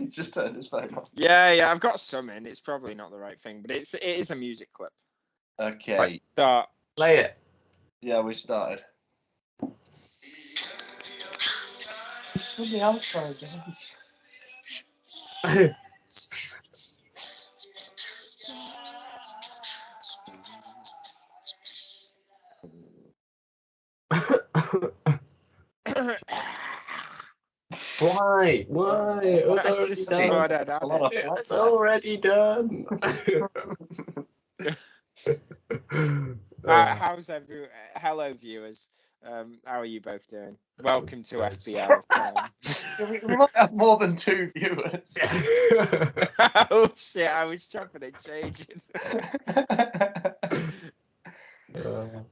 He's just turned his phone off. Yeah, I've got some in. It's probably not the right thing, but it is a music clip. Okay. Right, start. Play it. Yeah, we started. What's the outro, Why? Why? It was already Just done. thought I'd add A lot it. of It's already done. How's hello viewers? How are you both doing? Welcome to FPL. We might have more than 2 viewers. Oh shit! I was chopping and changing.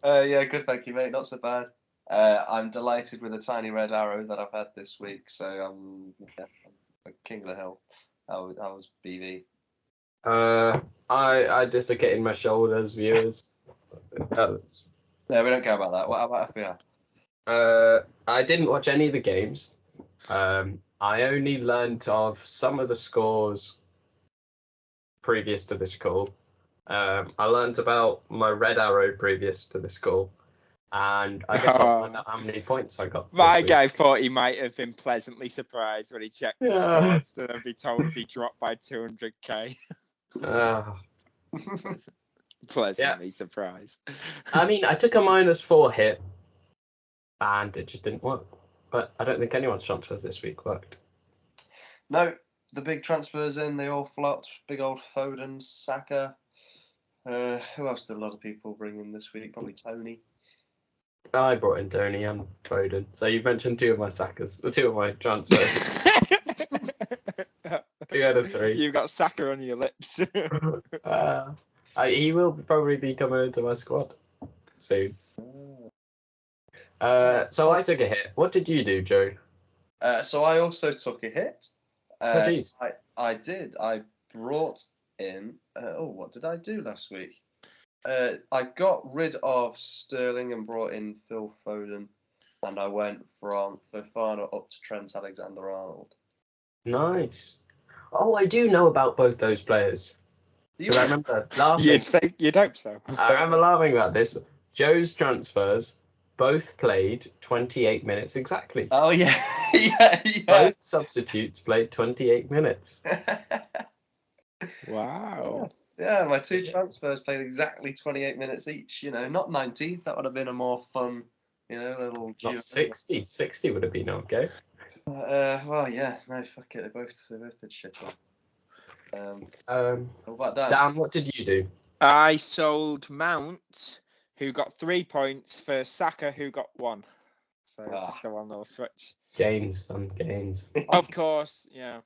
Yeah, good, thank you, mate. Not so bad. I'm delighted with the tiny red arrow that I've had this week, so I'm king of the hill. How was BV? I dislocated my shoulders, viewers. No, we don't care about that. What about FPL? I didn't watch any of the games. I only learnt of some of the scores previous to this call. I learnt about my red arrow previous to this call. And I guess I'll find out how many points I got. My guy thought he might have been pleasantly surprised when he checked the stats to then be told he dropped by 200k. Pleasantly surprised. I mean, I took a -4 hit, and it just didn't work. But I don't think anyone's transfers this week worked. No, the big transfers in, they all flopped. Big old Foden, Saka. Who else did a lot of people bring in this week? Probably Tony. I brought in Tony and Foden. So you've mentioned 2 of my Sakas, 2 of my transfers. 2 out of 3. You've got Saka on your lips. He will probably be coming into my squad soon. So I took a hit. What did you do, Joe? So I also took a hit. Oh, jeez. I did. I brought in. What did I do last week? I got rid of Sterling and brought in Phil Foden, and I went from Fofana up to Trent Alexander-Arnold. Nice. Oh, I do know about both those players. Because I remember laughing. You'd hope so. I remember laughing about this. Joe's transfers both played 28 minutes exactly. Oh, yeah. yeah. Both substitutes played 28 minutes. Wow. Yeah, my 2 transfers played exactly 28 minutes each. Not 90. That would have been a more fun, little. Not 60. 60 would have been okay. Well, yeah. No, fuck it. They both did shit. What about Dan? Dan, what did you do? I sold Mount, who got 3 points, for Saka, who got 1. So just a 1-0 switch. Gains, son, gains. Of course, yeah.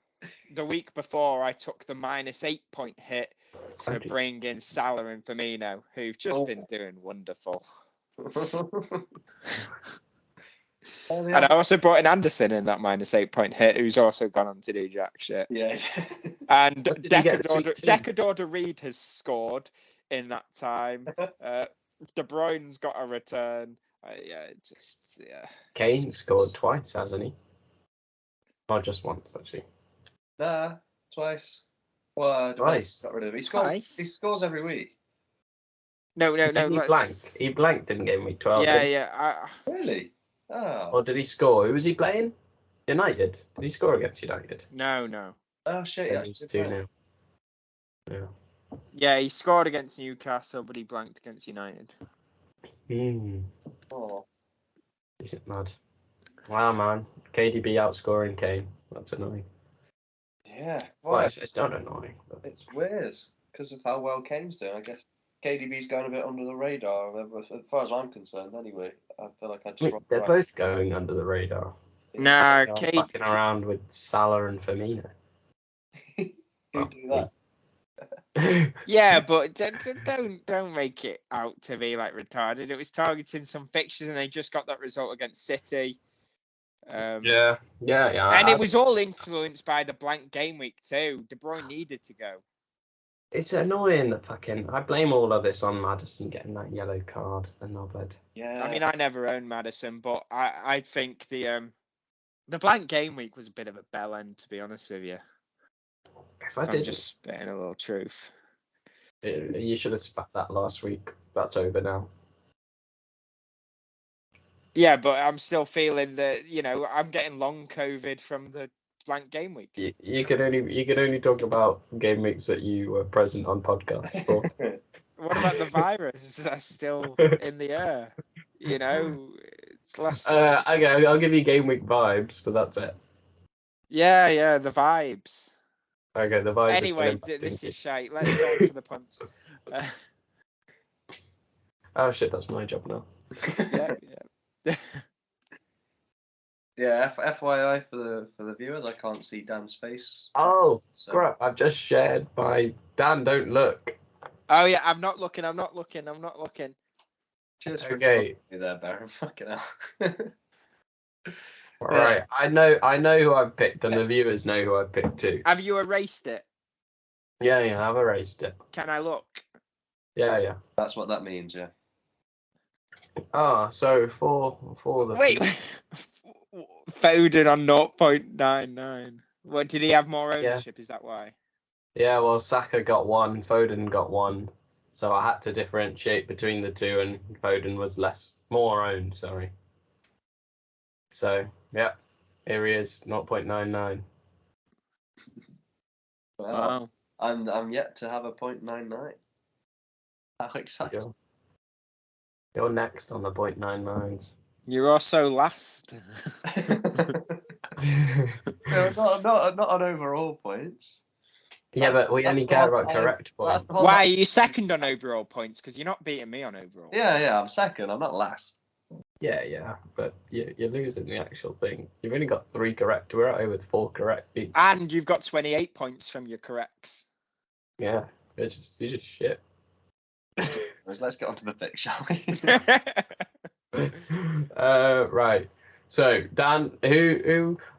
The week before, I took the -8 point hit to bring in Salah and Firmino, who've just been doing wonderful. And I also brought in Anderson in that -8 point hit, who's also gone on to do jack shit. Yeah. And Decadorder Reed has scored in that time. De Bruyne's got a return. Kane scored twice, hasn't he? Or just once, actually. Nah, twice. Well, twice. Got rid of him. He scores every week. No. He blanked in game week 12. Yeah. Really? Oh. Or did he score? Who was he playing? United. Did he score against United? No. Oh shit! Yeah, he's 2-0. Yeah. Yeah, he scored against Newcastle, but he blanked against United. Oh. Is it mad? Wow, man. KDB outscoring Kane. That's annoying. Yeah. Well, it's not annoying. But... It's weird because of how well Kane's doing. I guess KDB's going a bit under the radar, as far as I'm concerned. Anyway, I feel like they're both going under the radar. Nah, Kane fucking around with Salah and Firmino. Who do that? Yeah, but don't make it out to be like retarded. It was targeting some fixtures, and they just got that result against City. Yeah. And it was all influenced by the blank game week too. De Bruyne needed to go. It's annoying that I blame all of this on Maddison getting that yellow card, the knobhead. Yeah. I mean, I never owned Maddison, but I think the blank game week was a bit of a bell end, to be honest with you. If I I'm did, just spitting a little truth. you should have spat that last week. That's over now. Yeah, but I'm still feeling that, I'm getting long COVID from the blank game week. You can only talk about game weeks that you were present on podcasts for. What about the virus that's still in the air? It's less. Okay, I'll give you game week vibes, but that's it. Yeah, the vibes. Okay, the vibes. Anyway, this is shite. Let's go on to the punts. Oh shit, that's my job now. Yeah. Yeah, FYI for the viewers, I can't see Dan's face. Oh, So. crap, I've just shared my... Dan, don't look. Oh, yeah, I'm not looking. Cheers for Okay. me there, Baron. Fucking hell. All right, I know who I've picked, and the viewers know who I've picked too. Have you erased it? Yeah, I've erased it. Can I look? Yeah. That's what that means, yeah. Ah, so for the... Wait, Foden on 0.99. What, did he have more ownership? Is that why? Yeah, well, Saka got one, Foden got one, so I had to differentiate between the two, and Foden was more owned, sorry. So, yeah, here he is, 0.99. Wow. I'm yet to have a 0.99. How exciting. You're next on the 0.99s. You're also last. No, not on overall points. Yeah, but we only care about correct points. Why are you second on overall points? Because you're not beating me on overall. Yeah, I'm second. I'm not last. Yeah, but you're losing the actual thing. You've only got 3 correct. We're out with 4 correct each. And you've got 28 points from your corrects. Yeah, you're just shit. Let's get on to the pick, shall we? Right. So Dan,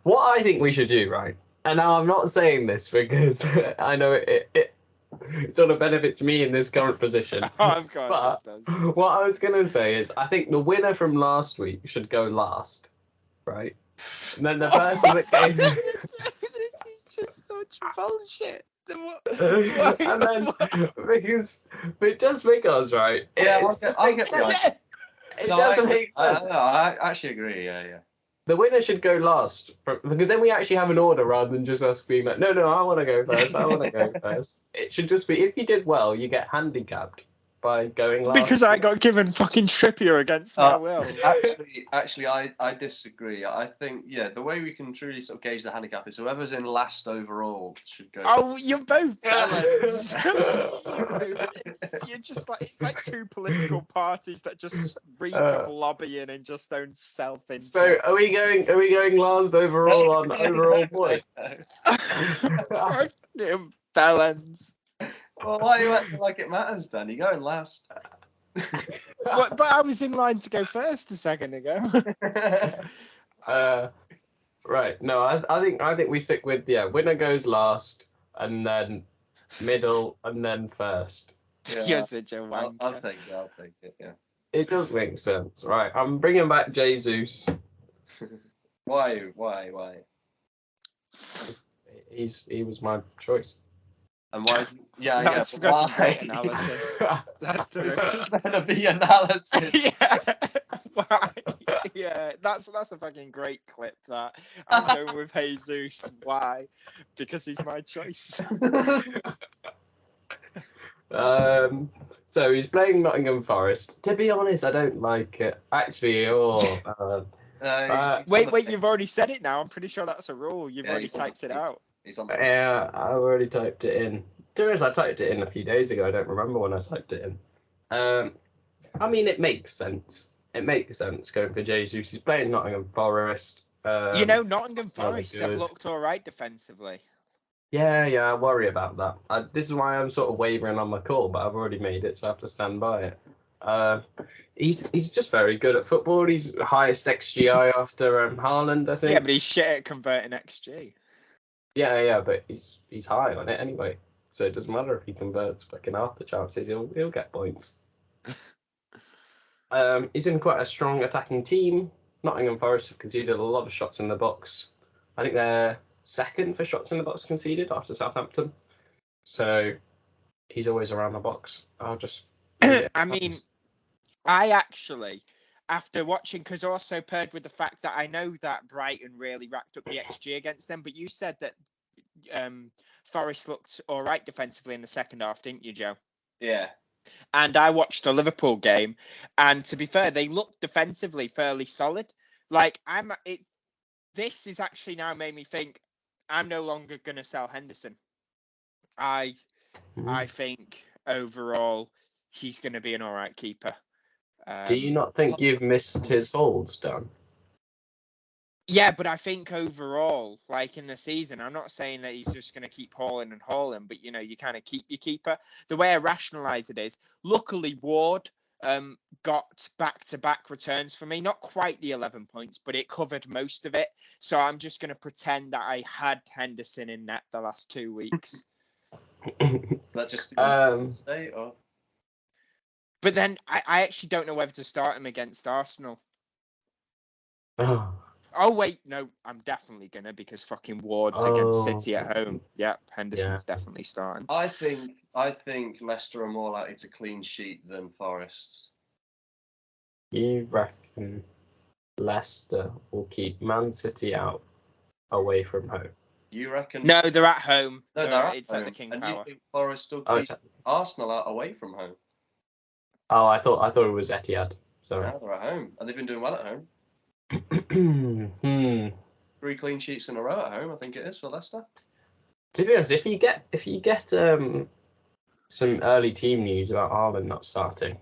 what I think we should do, right? And now I'm not saying this because I know it sort of benefits me in this current position. Of course but it does. what I was gonna say is I think the winner from last week should go last, right? And then the person that came. This is just such bullshit. And then just because, right? I'll get behind it. It doesn't make sense. I actually agree. Yeah. The winner should go last because then we actually have an order rather than just us being like, no, I want to go first. I want to go first. It should just be if you did well, you get handicapped by going last. Because I got given fucking Trippier against my will. Actually, I disagree. I think the way we can truly sort of gauge the handicap is whoever's in last overall should go. Oh, you're both balance. You're just like it's like two political parties that just reek of lobbying and just own self-interest. So are we going last overall on overall point? Balance. Well, why are you acting like it matters, Dan? You're going last. But I was in line to go first a second ago. Right. No, I think we stick with winner goes last, and then middle, and then first. Yeah, You're such a wanker. I'll take it. Yeah. It does make sense, right? I'm bringing back Jesus. Why? He was my choice. And why? That's fucking great analysis. That's It's gonna be analysis. Yeah. Why? Yeah, that's a fucking great clip. That I'm going with Jesus. Why? Because he's my choice. So he's playing Nottingham Forest. To be honest, I don't like it. Actually, wait, you've already said it now. I'm pretty sure that's a rule. You've already typed it out. Yeah, I've already typed it in. To be honest, I typed it in a few days ago. I don't remember when I typed it in. I mean, it makes sense. It makes sense going for Jesus. He's playing Nottingham Forest. Nottingham Forest have looked all right defensively. Yeah, I worry about that. This is why I'm sort of wavering on my call, but I've already made it, so I have to stand by it. He's just very good at football. He's highest XGI after Haaland, I think. Yeah, but he's shit at converting XG. Yeah, but he's high on it anyway. So it doesn't matter if he converts fucking half the chances, he'll get points. He's in quite a strong attacking team. Nottingham Forest have conceded a lot of shots in the box. I think they're second for shots in the box conceded after Southampton. So he's always around the box. I'll just. I mean, I actually, after watching, because also paired with the fact that I know that Brighton really racked up the XG against them, but you said that Forest looked all right defensively in the second half, didn't you, Joe? Yeah. And I watched the Liverpool game, and to be fair, they looked defensively fairly solid. Like this is actually now made me think I'm no longer going to sell Henderson. I think overall he's going to be an all right keeper. Do you not think you've missed his holds, Dan? Yeah, but I think overall, like in the season, I'm not saying that he's just going to keep hauling, but you kind of keep your keeper. The way I rationalise it is, luckily Ward got back-to-back returns for me. Not quite the 11 points, but it covered most of it. So I'm just going to pretend that I had Henderson in net the last 2 weeks. That just stay or. But then I actually don't know whether to start him against Arsenal. Oh, wait, no, I'm definitely going to because fucking Ward's against City at home. Yep, Henderson's definitely starting. I think Leicester are more likely to clean sheet than Forest. You reckon Leicester will keep Man City out away from home? You reckon? No, they're at home. No, they're at it's home. at the King and Power. You think Forest still keep Arsenal out away from home? Oh, I thought it was Etihad. Sorry. No, they're at home, and they've been doing well at home. 3 clean sheets in a row at home, I think it is for Leicester. To be honest, if you get some early team news about Haaland not starting,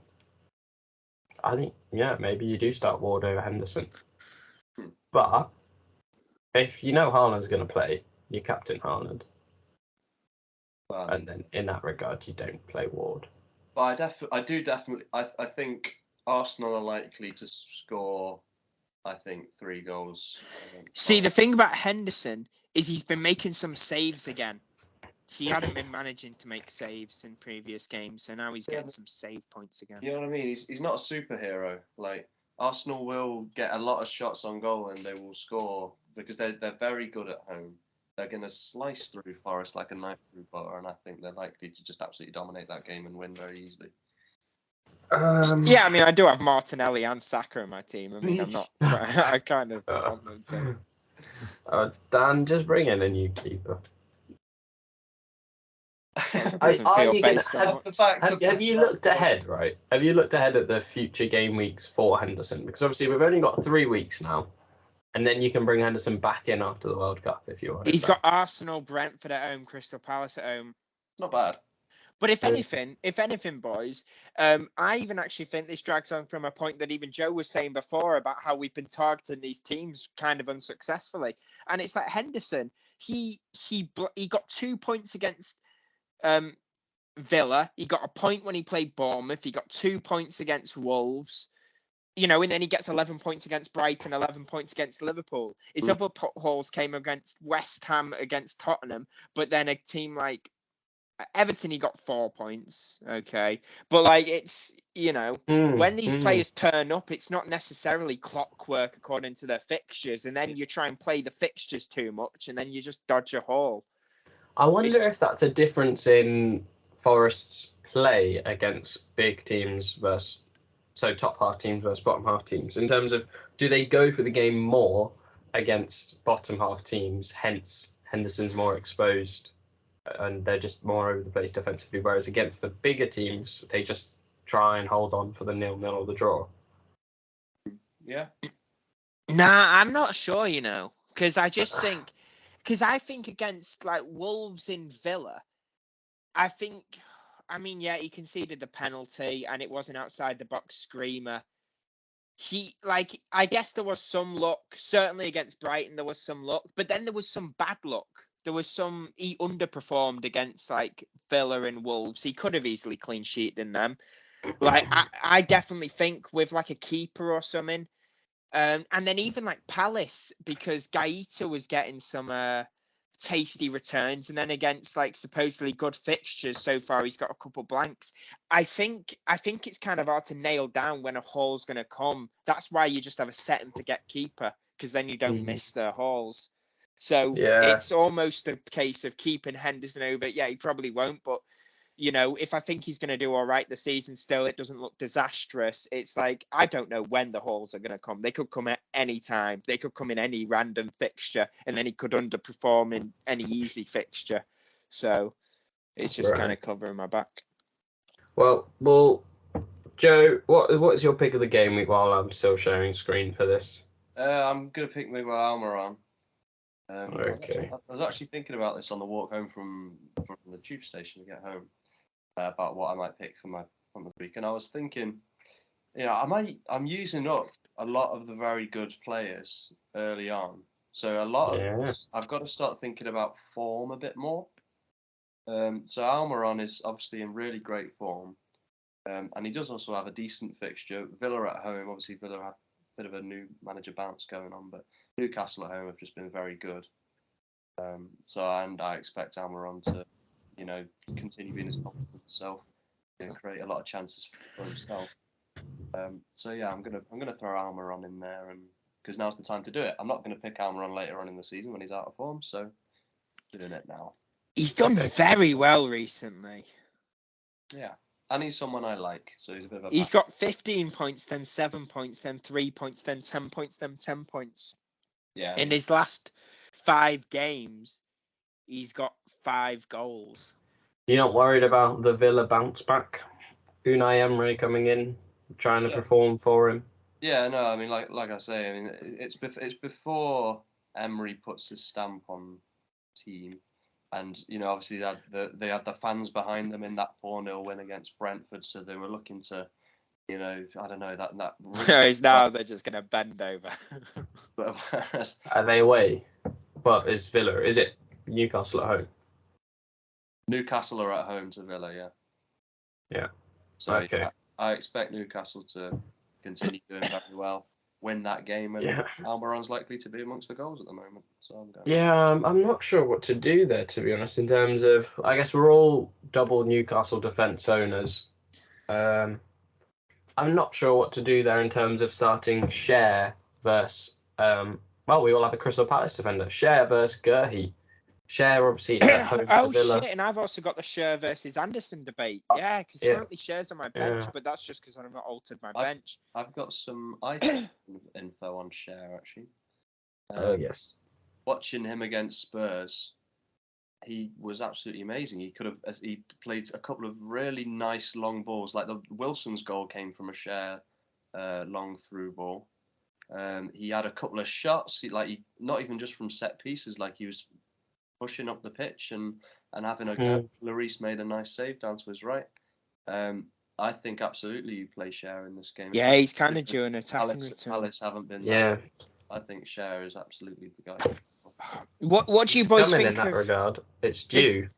I think maybe you do start Ward over Henderson. But if you know Haaland's going to play, you captain Haaland, and then in that regard, you don't play Ward. But I think Arsenal are likely to score. I think 3 goals. See, the thing about Henderson is he's been making some saves again. He hadn't been managing to make saves in previous games, so now he's getting some save points again. You know what I mean? He's not a superhero. Like Arsenal will get a lot of shots on goal and they will score because they're very good at home. They're going to slice through Forest like a knife through butter, and I think they're likely to just absolutely dominate that game and win very easily. Yeah, I mean, I do have Martinelli and Saka in my team. I mean, I'm not. I kind of want them to. Dan, just bring in a new keeper. Have you looked ahead, right? Have you looked ahead at the future game weeks for Henderson? Because obviously we've only got 3 weeks now, and then you can bring Henderson back in after the World Cup if you want. He's got Arsenal, Brentford at home, Crystal Palace at home. Not bad. But if anything, boys, I even actually think this drags on from a point that even Joe was saying before about how we've been targeting these teams kind of unsuccessfully, and it's like Henderson. He got 2 points against Villa. He got a point when he played Bournemouth. He got 2 points against Wolves. And then he gets 11 points against Brighton, 11 points against Liverpool. His other hauls came against West Ham, against Tottenham, but then a team like Everton, he got 4 points. Okay. But like, it's, when these players turn up, it's not necessarily clockwork according to their fixtures. And then you try and play the fixtures too much and then you just dodge a haul. I wonder if that's a difference in Forest's play against big teams versus top half teams versus bottom half teams, in terms of, do they go for the game more against bottom half teams, hence Henderson's more exposed and they're just more over the place defensively, whereas against the bigger teams, they just try and hold on for the 0-0 or the draw? Yeah. Nah, I'm not sure, because I think against like Wolves in Villa, he conceded the penalty and it was an outside the box screamer. I guess there was some luck, certainly against Brighton, there was some luck, but then there was some bad luck. He underperformed against like Villa and Wolves. He could have easily clean sheeted in them. Like, I definitely think with like a keeper or something. And then even like Palace, because Gaeta was getting some tasty returns, and then against like supposedly good fixtures so far, he's got a couple blanks. I think it's kind of hard to nail down when a haul's going to come. That's why you just have a set and forget keeper, because then you don't miss their hauls. So Yeah. it's almost a case of keeping Henderson over. Yeah, he probably won't, but if I think he's going to do all right the season still, it doesn't look disastrous. It's like, I don't know when the hauls are going to come. They could come at any time. They could come in any random fixture, and then he could underperform in any easy fixture. So it's just kind of covering my back. Well, Joe, what's your pick of the game week while I'm still sharing screen for this? I'm going to pick Miggy Almiron. Okay. I was actually thinking about this on the walk home from the tube station to get home, about what I might pick from the week, and I was thinking, I'm using up a lot of the very good players early on, so a lot of this, I've got to start thinking about form a bit more. So Almiron is obviously in really great form, and he does also have a decent fixture. Villa at home, obviously Villa have a bit of a new manager bounce going on, but Newcastle at home have just been very good. And I expect Almiron to, continue being his confident self and create a lot of chances for himself. So yeah, I'm gonna throw Almiron in there, and because now's the time to do it. I'm not gonna pick Almiron later on in the season when he's out of form, so doing it now. He's done very well recently. Yeah, and he's someone I like, so he's a bit of a. He's got 15 points, then 7 points, then 3 points, then 10 points, then 10 points. Yeah. In his last 5 games, he's got 5 goals. You're not worried about the Villa bounce back? Unai Emery coming in, trying to perform for him. Yeah, no, I mean, like I say, I mean, it's before Emery puts his stamp on the team, and obviously they had the fans behind them in that 4-0 win against Brentford, so they were looking to, I don't know that. Whereas now they're just going to bend over. But Are they away? But is it Newcastle at home? Newcastle are at home to Villa, yeah. Yeah. So okay. I expect Newcastle to continue doing very well, win that game, and Almiron's likely to be amongst the goals at the moment. So I'm going. Yeah, I'm not sure what to do there, to be honest. In terms of, I guess we're all double Newcastle defence owners. I'm not sure what to do there in terms of starting Cher versus. We all have a Crystal Palace defender. Cher versus Gurhey. Cher obviously at home to Villa. Shit! And I've also got the Cher versus Anderson debate. Yeah, because currently Cher's on my bench, but that's just because I've not altered my bench. I've got some item info on Cher actually. Oh yes. Watching him against Spurs, he was absolutely amazing. He played a couple of really nice long balls. Like the Wilson's goal came from a Cher long through ball. He had a couple of shots. Not even just from set pieces. Like he was pushing up the pitch and having a go. Lloris made a nice save down to his right. I think absolutely you play Cher in this game. Yeah, he's kind of due an attacking return. Palace haven't been. Yeah. I think Cher is absolutely the guy. What do you boys think in that regard? It's due.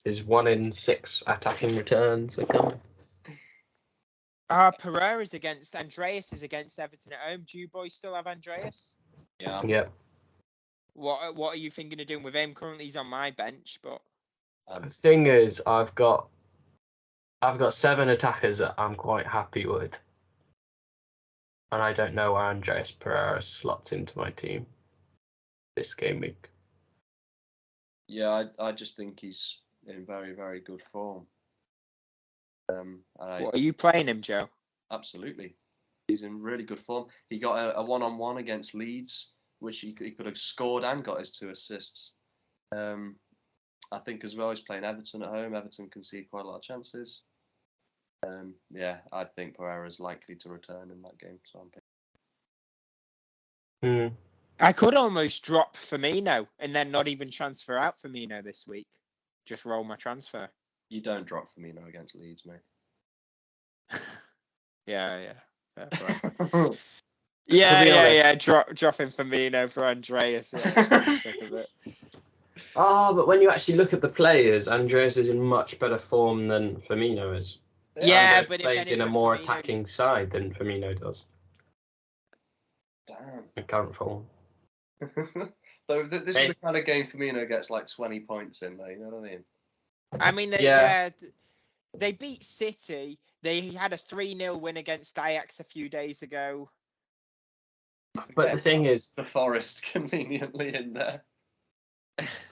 Is 1 in 6 attacking returns are coming. Pereira's against Andreas is against Everton at home. Do you boys still have Andreas? Yeah. Yep. What are you thinking of doing with him? Currently, he's on my bench, but The thing is, I've got 7 attackers that I'm quite happy with, and I don't know where Andreas Pereira slots into my team this game week. Yeah, I just think he's in very, very good form. What are you playing him, Joe? Absolutely, he's in really good form. He got a 1-on-1 against Leeds, which he could have scored and got his 2 assists. I think as well he's playing Everton at home. Everton concede quite a lot of chances. I think Pereira is likely to return in that game. So I could almost drop Firmino and then not even transfer out Firmino this week. Just roll my transfer. You don't drop Firmino against Leeds, mate. Yeah. Fair play. Yeah. Dropping Firmino for Andreas. Yeah, I'm sick of it. But when you actually look at the players, Andreas is in much better form than Firmino is. Yeah, but he plays in a more attacking side than Firmino does. Damn. In current form. So this is the kind of game Firmino gets like 20 points in, though. You know what I mean? They beat City. They had a 3-0 win against Ajax a few days ago. But the thing is, the Forest conveniently in there.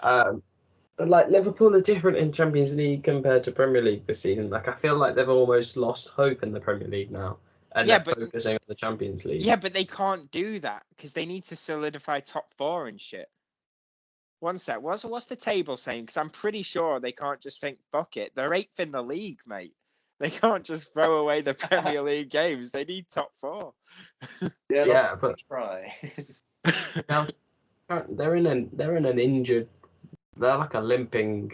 But like Liverpool are different in Champions League compared to Premier League this season. Like I feel like they've almost lost hope in the Premier League now, and Yeah, they're but focusing on the Champions League. yeah, but they can't do that because they need to solidify top 4 and shit. One sec. What's the table saying? Because I'm pretty sure they can't just think, fuck it. They're 8th in the league, mate. They can't just throw away the Premier League games. They need top 4. Yeah, but try. now they're in an injured. They're like a limping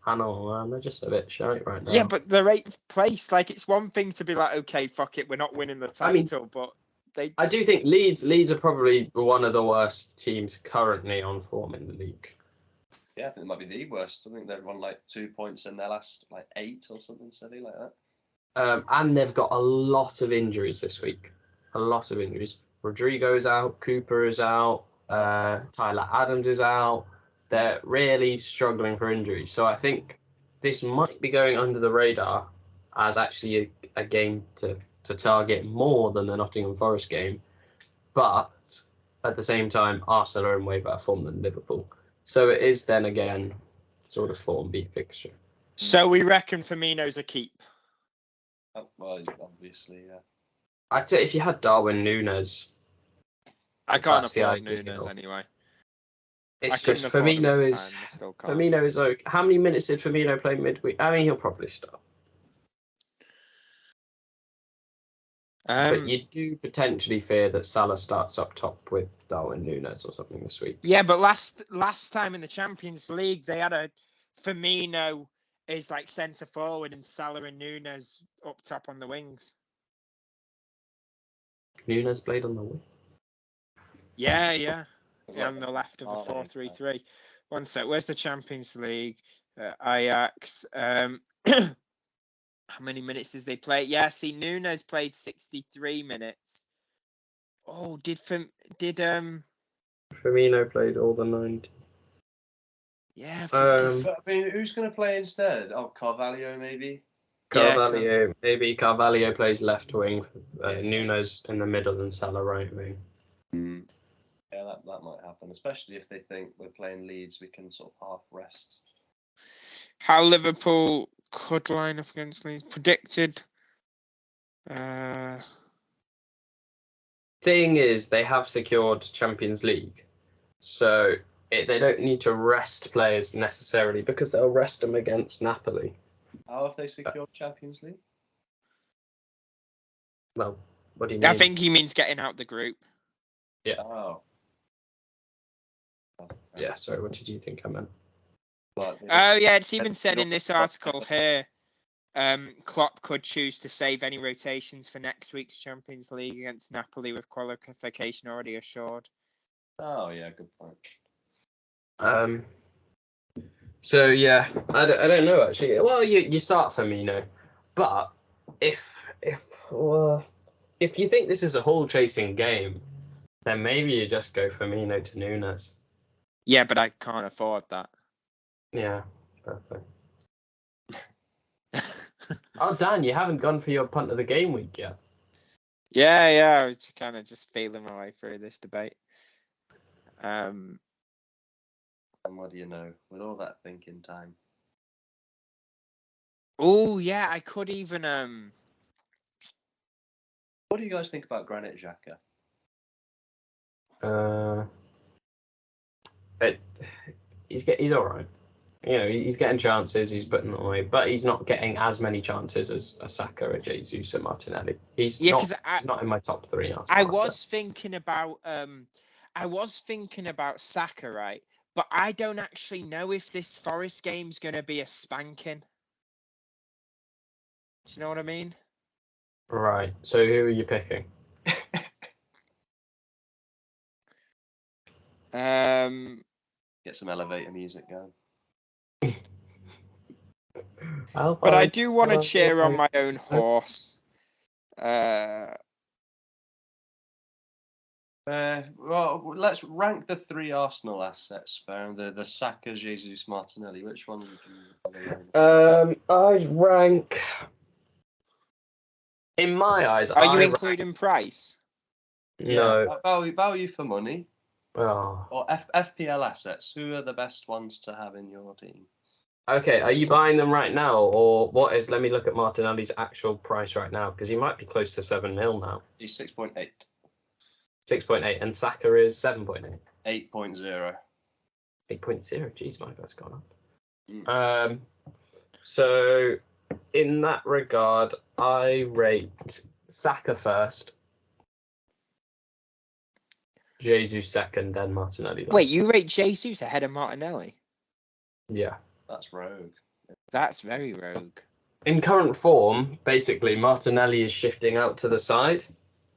animal, man. They're just a bit shite right now. Yeah, but they're 8th place. Like, it's one thing to be like, okay, fuck it, we're not winning the title, but they. I do think Leeds are probably one of the worst teams currently on form in the league. Yeah, I think it might be the worst. I think they've won like 2 points in their last 8 or something silly like that. And they've got a lot of injuries this week. A lot of injuries. Rodrigo is out. Cooper is out. Tyler Adams is out. They're really struggling for injuries. So I think this might be going under the radar as actually a game to target more than the Nottingham Forest game. But at the same time, Arsenal are in way better form than Liverpool. So it is then again sort of form beat fixture. So we reckon Firmino's a keep. Well, obviously, yeah. I'd say if you had Darwin Núñez, I can't that's the afford ideal. Núñez anyway. It's just Firmino is okay. How many minutes did Firmino play midweek? I mean, he'll probably start. But you do potentially fear that Salah starts up top with Darwin Núñez or something this week. Yeah, but last time in the Champions League, they had a Firmino is like centre forward and Salah and Núñez up top on the wings. Núñez played on the wing. Yeah. On the left of a 4-3-3. One sec. Where's the Champions League? Ajax. How many minutes did they play? Yeah, see, Núñez played 63 minutes. Oh, did Firmino played all the 90? Yeah. I mean, who's going to play instead? Oh, Carvalho maybe. Carvalho, maybe Carvalho plays left wing. Núñez in the middle and Salah right wing. Yeah, that might happen, especially if they think we're playing Leeds. We can sort of half rest. How Liverpool could line up against Leeds predicted. Thing is, they have secured Champions League, so they don't need to rest players necessarily because they'll rest them against Napoli. How have they secured Champions League? Well, what do you mean? I think he means getting out the group. Yeah. Oh. Yeah, sorry, what did you think I meant? Oh, yeah, it's even said in this article here, Klopp could choose to save any rotations for next week's Champions League against Napoli with qualification already assured. Oh, yeah, good point. So, yeah, I don't know, actually. Well, you start Firmino, but if you think this is a hole-chasing game, then maybe you just go Firmino to Núñez. Yeah, but I can't afford that. Yeah, perfect. Oh, Dan, you haven't gone for your punt of the game week yet. Yeah, I was kind of just feeling my way through this debate. And what do you know? With all that thinking time. Oh, yeah, I could even... What do you guys think about Granit Xhaka? He's all right. You know, he's getting chances, he's putting them away, but he's not getting as many chances as Saka or Jesus or Martinelli. He's not in my top 3. I was thinking about Saka, right? But I don't actually know if this Forest game's going to be a spanking. Do you know what I mean? Right. So who are you picking? Get some elevator music going. But I do want to cheer on my own horse. Well, let's rank the 3 Arsenal assets, the Saka, Jesus, Martinelli. Which one would you? I'd rank. In my eyes, are you including price? No. Value for money. Oh. Or FPL assets. Who are the best ones to have in your team? Okay, are you buying them right now, or what is? Let me look at Martinelli's actual price right now, because he might be close to 7 mil now. He's 6.8. 6.8, and Saka is 7.8. 8.0. 8.0. Jeez, my guy's gone Mm. up. So in that regard, I rate Saka first, Jesus second, then Martinelli. Then. Wait, you rate Jesus ahead of Martinelli? Yeah. That's rogue. That's very rogue. In current form, basically, Martinelli is shifting out to the side,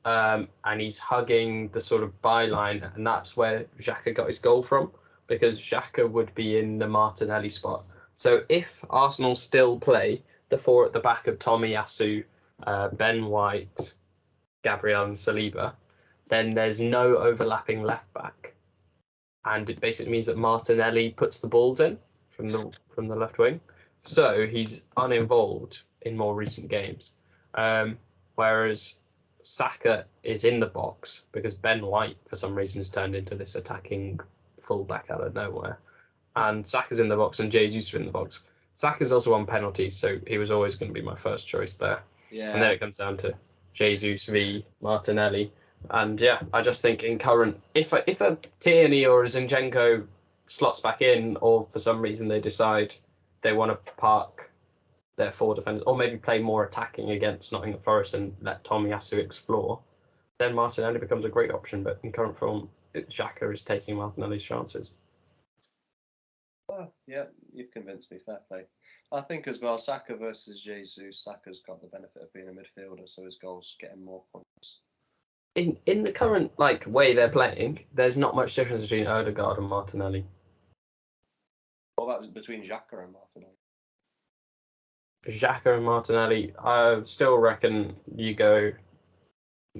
and he's hugging the sort of byline, and that's where Xhaka got his goal from, because Xhaka would be in the Martinelli spot. So if Arsenal still play the four at the back of Tomiyasu, Ben White, Gabriel and Saliba, then there's no overlapping left back. And it basically means that Martinelli puts the balls in from the left wing. So he's uninvolved in more recent games. Whereas Saka is in the box because Ben White, for some reason, has turned into this attacking fullback out of nowhere. And Saka's in the box and Jesus is in the box. Saka's also on penalties, so he was always going to be my first choice there. Yeah. And then it comes down to Jesus v Martinelli. And yeah, I just think in current, if a Tierney or a Zinchenko slots back in, or for some reason they decide they want to park their four defenders, or maybe play more attacking against Nottingham Forest and let Tomiyasu explore, then Martinelli becomes a great option. But in current form, Xhaka is taking Martinelli's chances. Yeah, you've convinced me. Fair play. I think as well, Saka versus Jesus. Saka's got the benefit of being a midfielder, so his goals getting more points. In the current way they're playing, there's not much difference between Odegaard and Martinelli. What about between Xhaka and Martinelli? Xhaka and Martinelli, I still reckon you go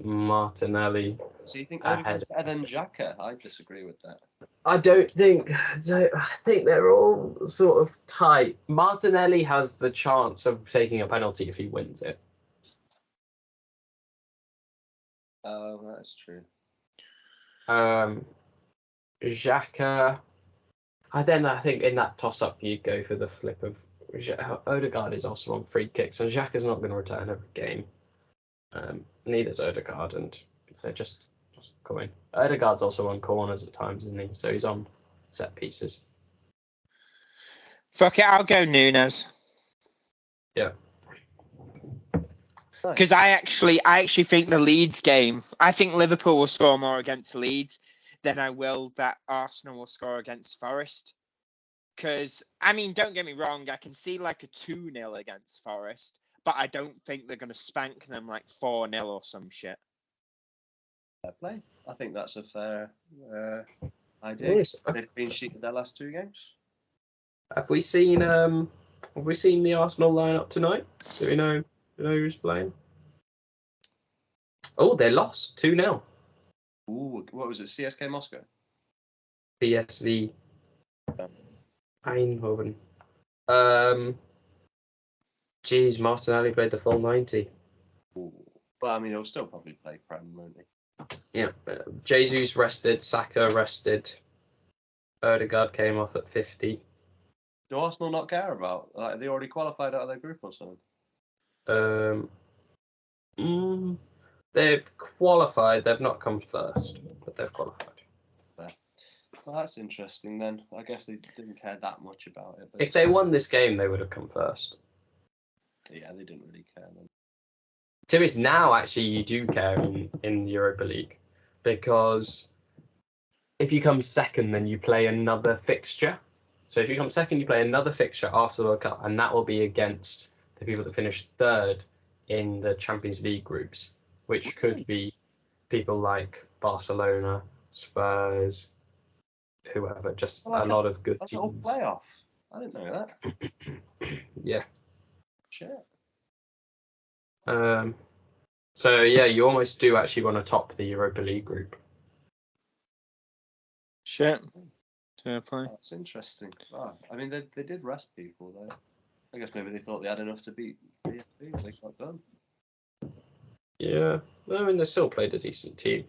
Martinelli. So you think ahead. Odegaard's better than Xhaka? I disagree with that. I think they're all sort of tight. Martinelli has the chance of taking a penalty if he wins it. Oh, that's true. Xhaka, I think in that toss-up you go for the flip of Odegaard is also on free kicks, and Xhaka's not going to return every game. Neither's Odegaard, and they're just coin. Odegaard's also on corners at times, isn't he? So he's on set pieces. Fuck it, I'll go Nunes. Yeah. Because I actually think the Leeds game, I think Liverpool will score more against Leeds than I will that Arsenal will score against Forest. Because, I mean, don't get me wrong, I can see like a 2-0 against Forest, but I don't think they're going to spank them like 4-0 or some shit. Fair play. I think that's a fair idea. Nice. They've been sheeted their last 2 games. Have we seen the Arsenal lineup tonight? Do we know who's playing? Oh, they lost 2-0. Ooh, what was it? CSK Moscow? PSV Eindhoven. Geez, Martinelli played the full 90. Ooh. Well, I mean, he'll still probably play Prem, won't he? Yeah. Jesus rested, Saka rested. Odegaard came off at 50. Do Arsenal not care about? Like, they already qualified out of their group or something? They've qualified. They've not come first, but they've qualified. Well, that's interesting then. I guess they didn't care that much about it. But If they won this game, they would have come first. Yeah, they didn't really care then. To be honest, now actually you do care in the Europa League, because if you come second, then you play another fixture. So if you come second, you play another fixture after the World Cup, and that will be against the people that finish third in the Champions League groups, which could be people like Barcelona, Spurs, whoever, just a lot of good That's teams. all playoff. I didn't know that. Yeah. Shit. So yeah, you almost do actually want to top the Europa League group. Shit. Fair play. That's interesting. Oh, I mean, they did rest people though. I guess maybe they thought they had enough to beat PSV, but they got done. Yeah, I mean they still played a decent team.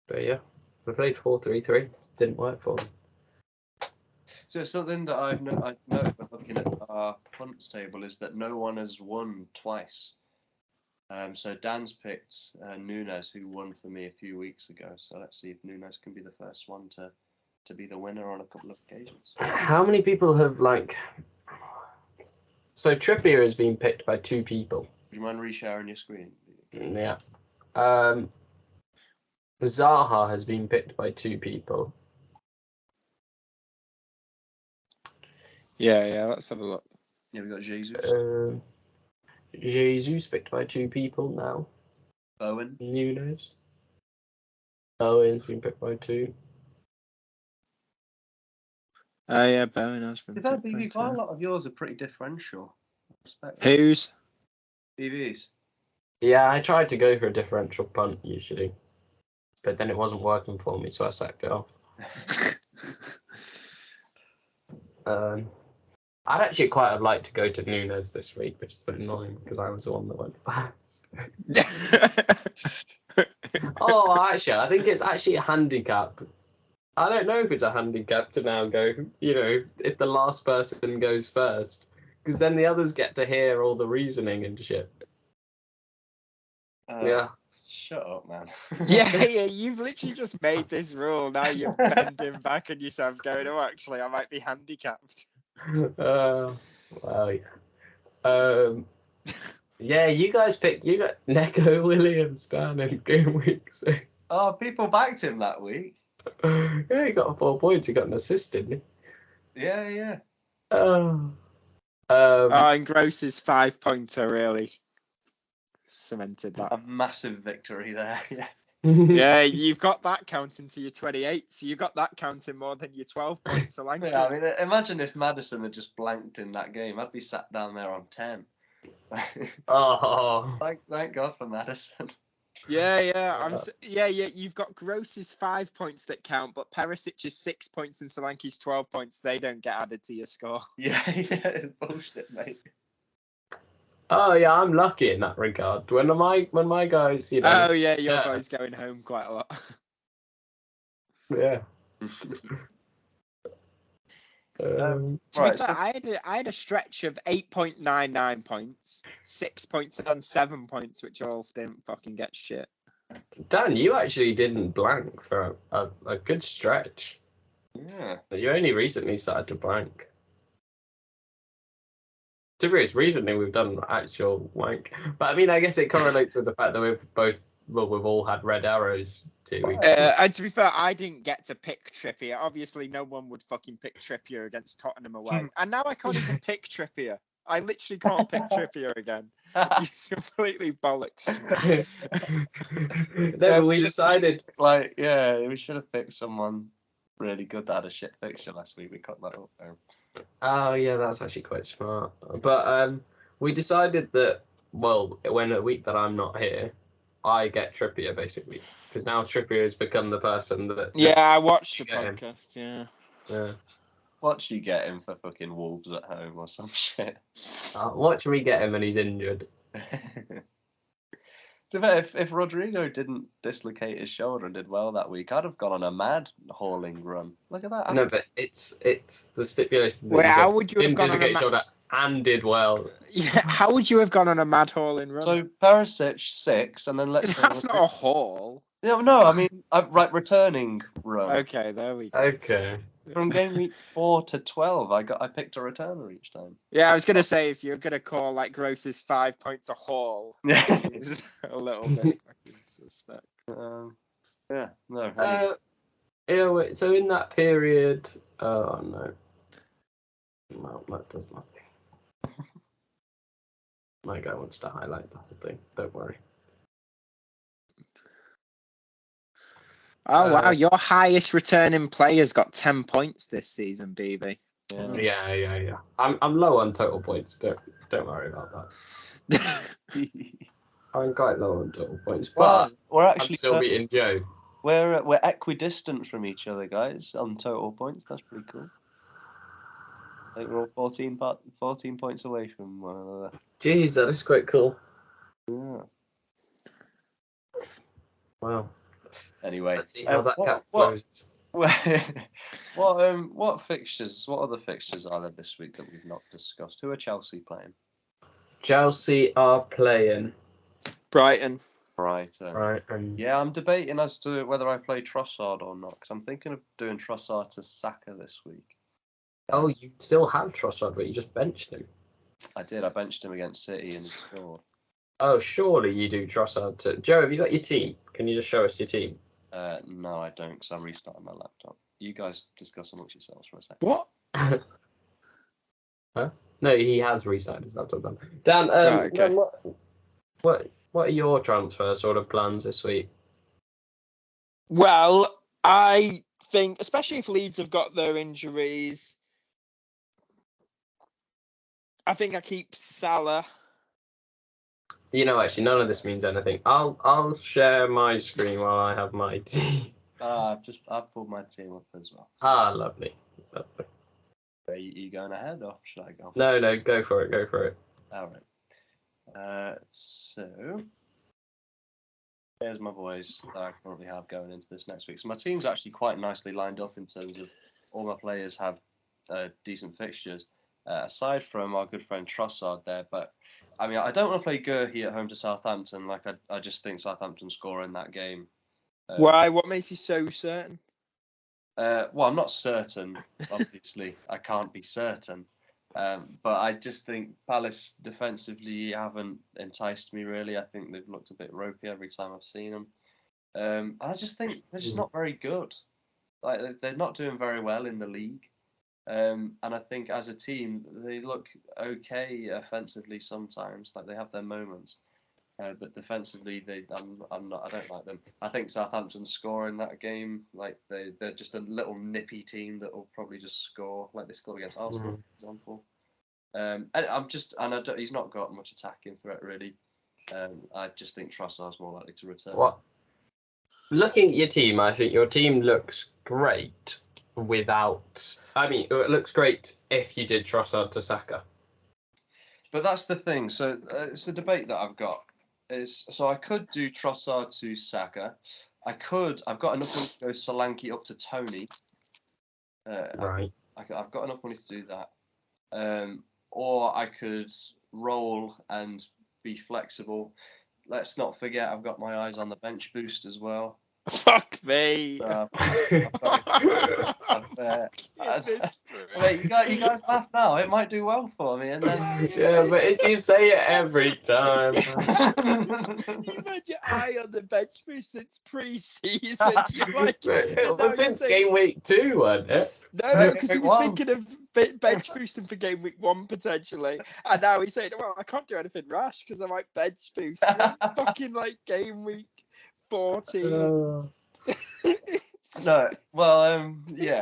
But yeah, we played 4-3-3. Didn't work for them. So something that I've noted when looking at our punts table is that no one has won twice. So Dan's picked Nunes, who won for me a few weeks ago. So let's see if Nunes can be the first one to be the winner on a couple of occasions. How many people have like? So Trippier has been picked by 2 people. Would you mind resharing your screen? Yeah. Zaha has been picked by 2 people. Yeah. Let's have a look. Yeah, we got Jesus. Jesus picked by 2 people now. Bowen. Nunes. Bowen's been picked by 2. Oh yeah, Bowen has been. BB, quite a lot of yours are pretty differential. Who's? BB's. Yeah, I tried to go for a differential punt usually, but then it wasn't working for me, so I sacked it off. I'd actually quite have liked to go to Nunes this week, which is a bit annoying because I was the one that went fast. Oh, actually, I think it's actually a handicap. I don't know if it's a handicap to now go, if the last person goes first, because then the others get to hear all the reasoning and shit. Yeah. Shut up, man. yeah, you've literally just made this rule. Now you're bending back on yourself going, oh, actually, I might be handicapped. Well, yeah. Yeah, you got Neko Williams down in Gameweek. Oh, people backed him that week. Yeah, he got 4 points. He got an assist, didn't he? Yeah. And Gross's 5-pointer really cemented that. A massive victory there. Yeah. Yeah, you've got that counting to your 28, so you got that counting more than your 12 points. So Yeah, I mean, imagine if Maddison had just blanked in that game. I'd be sat down there on 10. Oh. Thank God for Maddison. Yeah. You've got Gross's 5 points that count, but Perisic's 6 points and Solanke's 12 points. They don't get added to your score. Yeah, it's bullshit, mate. Oh yeah, I'm lucky in that regard. When my guys, Oh yeah, your boy's going home quite a lot. Yeah. To be fair, I had a stretch of 8.99 points, 6 points and 7 points, which all didn't fucking get shit. Dan, you actually didn't blank for a good stretch. Yeah. But you only recently started to blank. To be honest, recently we've done actual wank. But I mean, I guess it correlates with the fact that we've all had red arrows too. And to be fair, I didn't get to pick Trippier. Obviously, no one would fucking pick Trippier against Tottenham away. And now I can't even pick Trippier. I literally can't pick Trippier again. You completely bollocks. No, but we decided. We should have picked someone really good that had a shit fixture last week. We cut that up there. Oh yeah, that's actually quite smart. But we decided that when a week that I'm not here, I get Trippier basically because now Trippier has become the person that. Yeah, I watched the podcast. Yeah. Watch you get him for fucking Wolves at home or some shit. Watch me get him and he's injured. If Rodrigo didn't dislocate his shoulder and did well that week, I'd have gone on a mad hauling run. Look at that. No, but it's the stipulation. Wait, how would you have gone on a shoulder and did well? Yeah, how would you have gone on a mad hauling run? So Perisic 6, and then let's say that's not a haul. No, I mean returning run. Okay, there we go. Okay. From Gameweek 4 to 12, I picked a returner each time. Yeah, I was gonna say if you're gonna call like Gross's 5 points a haul, it was a little bit fucking suspect. Yeah, no. Wait, so in that period, oh no, that does nothing. My guy wants to highlight the whole thing. Don't worry. Oh wow, your highest returning player's got 10 points this season, BB. Yeah. I'm low on total points. Don't worry about that. I'm quite low on total points, but we're actually I'm still beating Joe. We're equidistant from each other, guys, on total points. That's pretty cool. I think we're all 14 points away from one another. Jeez, that is quite cool. Yeah. Wow. Anyway, Let's see how that cap closes. what fixtures? What other fixtures are there this week that we've not discussed? Who are Chelsea playing? Chelsea are playing Brighton. Brighton. Yeah, I'm debating as to whether I play Trossard or not, because I'm thinking of doing Trossard to Saka this week. Oh, you still have Trossard, but you just benched him. I did. I benched him against City and he scored. Oh, surely you do Trossard to... Joe, have you got your team? Can you just show us your team? No, I don't, because I'm restarting my laptop. You guys discuss amongst yourselves for a second. What? Huh? No, he has restarted his laptop. Dan, Right, okay. what are your transfer sort of plans this week? Well, I think, especially if Leeds have got their injuries, I think I keep Salah. You know, actually, none of this means anything. I'll share my screen while I have my team. I've pulled my team up as well. Lovely. Are you going ahead or should I go? No, go for it. All right. So here's my boys that I currently have going into this next week. So my team's actually quite nicely lined up in terms of all my players have decent fixtures, aside from our good friend Trossard there. But I mean, I don't want to play Gurhey at home to Southampton. Like I just think Southampton score in that game. Why? What makes you so certain? Well, I'm not certain, obviously. I can't be certain. But I just think Palace defensively haven't enticed me, really. I think they've looked a bit ropey every time I've seen them. I just think they're just not very good. Like they're not doing very well in the league. And I think as a team, they look okay offensively sometimes. Like they have their moments. But defensively, I don't like them. I think Southampton score in that game. Like they're just a little nippy team that will probably just score. Like they scored against Arsenal, for example. And he's not got much attacking threat really. I just think Trossard's more likely to return. What? Looking at your team, I think your team looks great without. I mean, it looks great if you did Trossard to Saka. But that's the thing. So it's a debate that I've got. So I could do Trossard to Saka. I've got enough money to go Solanke up to Tony. Right. I've got enough money to do that. Or I could roll and be flexible. Let's not forget I've got my eyes on the bench boost as well. Fuck me. Wait, you guys laugh now. It might do well for me, and then Yeah, but you say it every time. You've had your eye on the bench boost since pre-season. It was since game week 2, wasn't it? No, because he was thinking of bench boosting for game week 1 potentially, and now he's saying, "Well, I can't do anything rash because I might bench boost." Fucking like game week 14. No, well, yeah.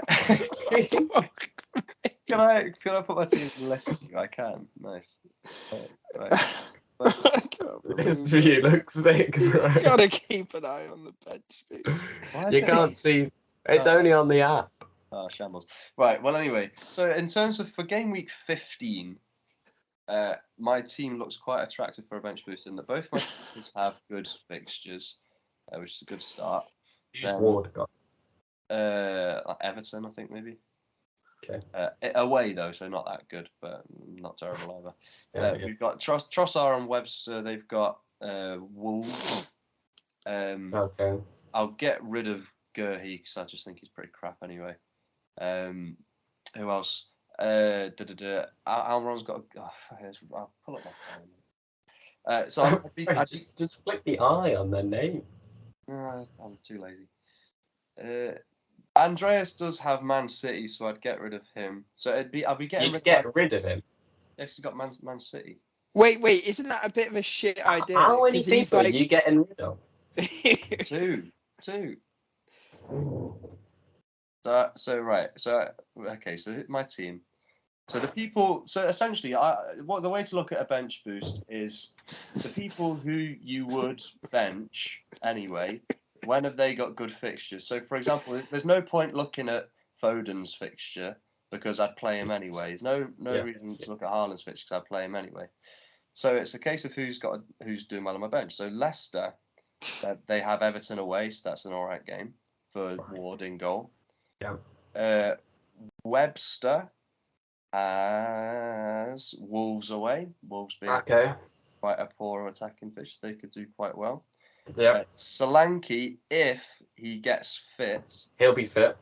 Can I put my team in the list? I can. Nice. Right. This view looks sick, bro. You gotta keep an eye on the bench boost. You can't see. It's only on the app. Oh, shambles. Right. Well, anyway. So in terms of for game week 15, my team looks quite attractive for a bench boost in that both my teams have good fixtures, which is a good start. Who's Ward got? Like Everton, I think maybe. Okay. Away though, so not that good, but not terrible either. Yeah. We've got Trossard and Webster. They've got Wolves. Okay. I'll get rid of Gurhey because I just think he's pretty crap anyway. Who else? Almiron's got. I'll pull up my phone. So I just click the eye on their name. I'm too lazy. Andreas does have Man City, so I'd get rid of him. So I'll be getting rid of him. Yes, he's got Man City. Wait, isn't that a bit of a shit idea? How many people are you getting rid of? Two. So okay. So my team. So the people. So essentially, the way to look at a bench boost is the people who you would bench anyway. When have they got good fixtures? So, for example, there's no point looking at Foden's fixture because I'd play him anyway. No reason to look at Haaland's fixture because I'd play him anyway. So it's a case of who's doing well on my bench. So Leicester They have Everton away, so that's an all right game for Ward in goal. Yeah. Webster has Wolves away. Wolves being Okay. quite a poor attacking pitch, they could do quite well. Yeah. Solanke, if he gets fit, He'll be fit.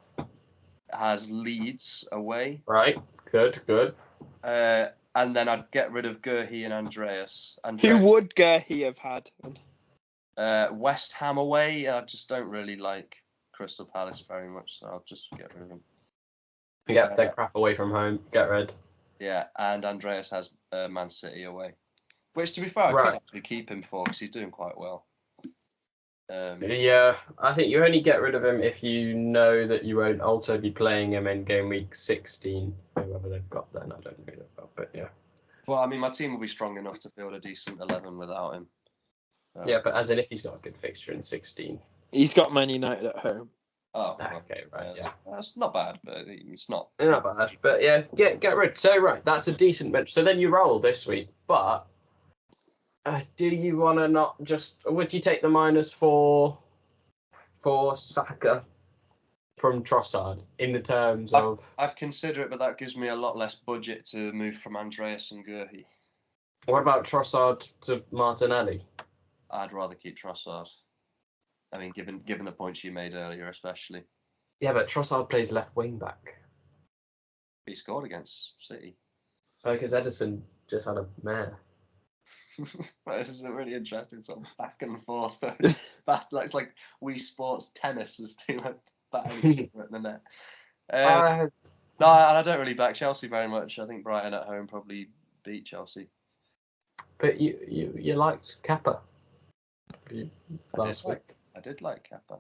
has Leeds away. Right. Good. And then I'd get rid of Gurhi and Andreas. Who would Gurhi have had? West Ham away. I just don't really like Crystal Palace very much, so I'll just get rid of him. Yeah, they crap away from home. Get rid. Yeah, and Andreas has Man City away. Which, to be fair, I could actually keep him for because he's doing quite well. Yeah, I think you only get rid of him if you know that you won't also be playing him in game week 16. Whoever they've got then, I don't know who they've got, but yeah. Well, I mean, my team will be strong enough to field a decent 11 without him. Yeah, but as in if he's got a good fixture in 16. He's got Man United at home. Oh, okay, right, yeah. That's not bad, but it's not. Not bad, but yeah, get rid. So, right, that's a decent bench. So then you roll this week, but do you want to not just... Would you take the -4 for Saka from Trossard in the terms of... I'd consider it, but that gives me a lot less budget to move from Andreas and Gurhi. What about Trossard to Martinelli? I'd rather keep Trossard. I mean, given the points you made earlier, especially. Yeah, but Trossard plays left wing back. He scored against City. Because Edison just had a mare. This is a really interesting sort of back and forth. It's like Wii Sports tennis is too like batting at the net. No, and I don't really back Chelsea very much. I think Brighton at home probably beat Chelsea. But you liked Kappa last week. I did like Kappa.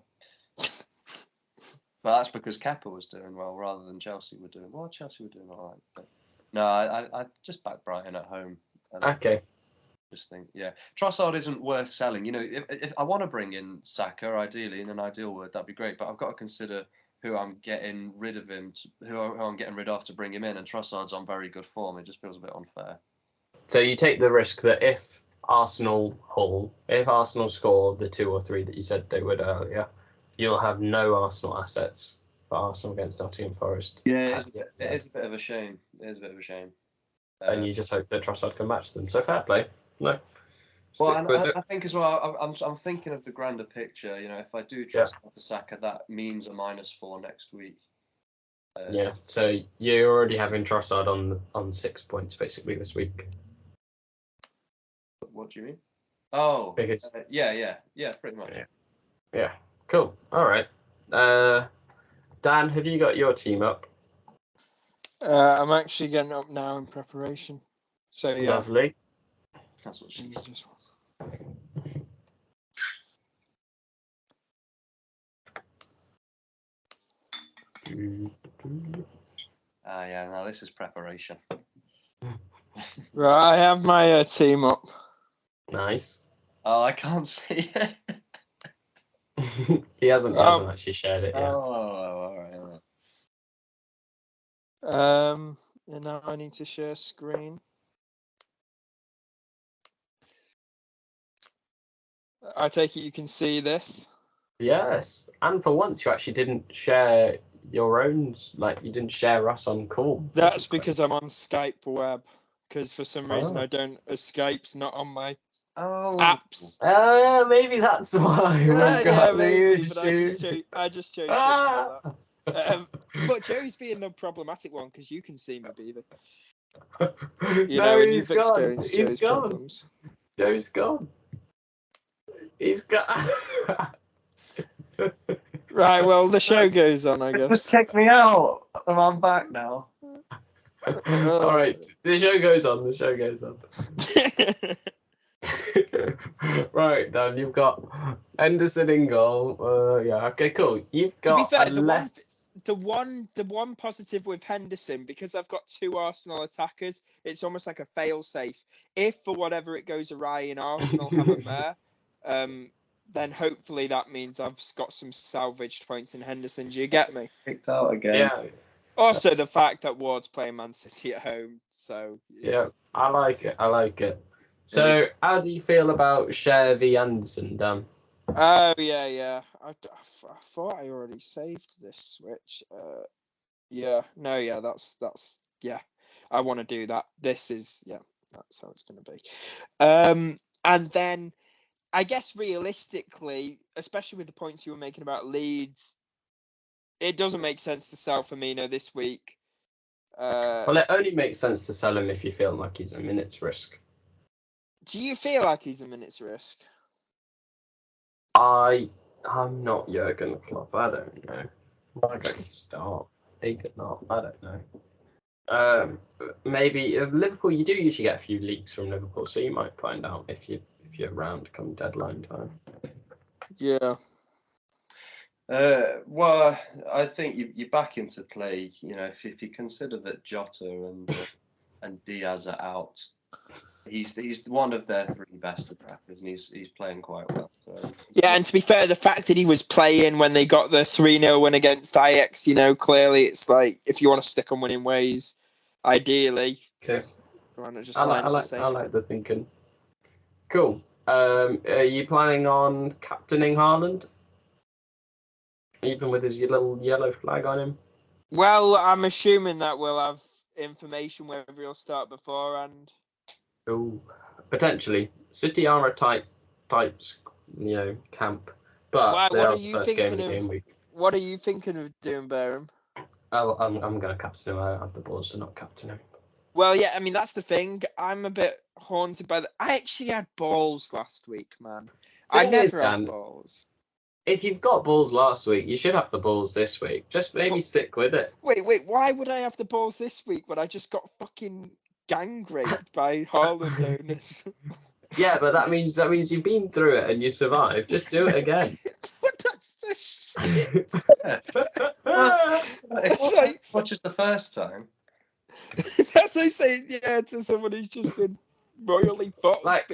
But that's because Kappa was doing well rather than Chelsea were doing well. Chelsea were doing all right. But no, I just back Brighton at home. Okay. Just think, yeah, Trossard isn't worth selling. You know, if I want to bring in Saka, ideally in an ideal world, that'd be great. But I've got to consider who I'm getting rid of him, who I'm getting rid of to bring him in. And Trossard's on very good form. It just feels a bit unfair. So you take the risk that if Arsenal score the 2 or 3 that you said they would earlier, you'll have no Arsenal assets for Arsenal against Nottingham Forest. Yeah, it is a bit of a shame. And you just hope that Trossard can match them. So fair play. No. Well, I think as well, I'm thinking of the grander picture. You know, if I do trust Saka, that means a -4 next week. Yeah. So you're already having Trossard on 6 points basically this week. What do you mean? Oh, because yeah, pretty much. Yeah. Cool. All right. Dan, have you got your team up? I'm actually getting up now in preparation. So yeah. Lovely. That's what she said. Yeah, no, this is preparation. Right, I have my team up. Nice. Oh, I can't see it. He hasn't actually shared it yet. All right. And now I need to share screen. I take it you can see this. Yes, and for once you actually didn't share your own, like you didn't share us on call. That's because I'm on Skype web. Because for some reason I don't. Skype's not on my apps. Maybe that's why. Maybe, but I just chose. But Joe's being the problematic one because you can see me, Beaver. He's gone. He's gone. Problems. Joe's gone. He's gone. Right, well, the show goes on, I guess. Just kick me out. I'm back now. All right, the show goes on. Right, Dan, you've got Henderson in goal. Okay, cool. You've got to be fair, the one positive with Henderson, because I've got 2 Arsenal attackers, it's almost like a fail-safe. If for whatever it goes awry in Arsenal have a mare, then hopefully that means I've got some salvaged points in Henderson. Do you get me? Kicked out again. Yeah. Also, the fact that Ward's playing Man City at home, so yeah, I like it. So, how do you feel about Share v Anderson, Dan? Oh yeah. I thought I already saved this switch. That's yeah. I want to do that. This is that's how it's going to be. And then I guess realistically, especially with the points you were making about Leeds, it doesn't make sense to sell Firmino this week. Well, it only makes sense to sell him if you feel like he's a minute's risk. Do you feel like he's a minute's risk? I'm not Jurgen Klopp. I don't know. Why don't you start? He could not. I don't know. Maybe Liverpool. You do usually get a few leaks from Liverpool, so you might find out if you're around come deadline time. Yeah. Well, I think you back him to play. You know, if you consider that Jota and Diaz are out, he's one of their three best attackers, and he's playing quite well. So Yeah, and to be fair, the fact that he was playing when they got the 3-0 win against Ajax, clearly it's like if you want to stick on winning ways, ideally. Okay. Why not just I like the thinking. Cool. Are you planning on captaining Haaland? Even with his little yellow flag on him? Well, I'm assuming that we'll have information whether he'll start beforehand. Oh, potentially. City are a tight, camp. But they're the first game of the game week. What are you thinking of doing, Barham? Oh, I'm going to captain him. I don't have the balls to not captain him. Well, yeah, I mean, that's the thing. I'm a bit haunted by I actually had balls last week, man. I never had balls. If you've got balls last week, you should have the balls this week. Just maybe stick with it. Wait, why would I have the balls this week when I just got fucking gang raped by Haaland owners? Yeah, but that means you've been through it and you survived. Just do it again. What? That's the shit. It's not just the first time. That's like saying to someone who's just been royally fucked. Last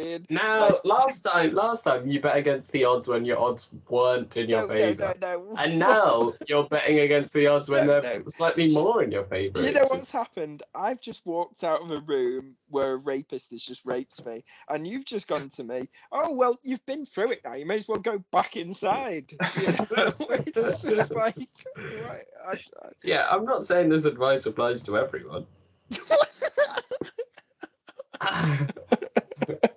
time you bet against the odds when your odds weren't in your favour. No. And now you're betting against the odds when they're slightly more in your favour. Do you know what's happened? I've just walked out of a room where a rapist has just raped me, and you've just gone to me, oh, well, you've been through it now. You may as well go back inside. It's just like... Yeah, I'm not saying this advice applies to everyone.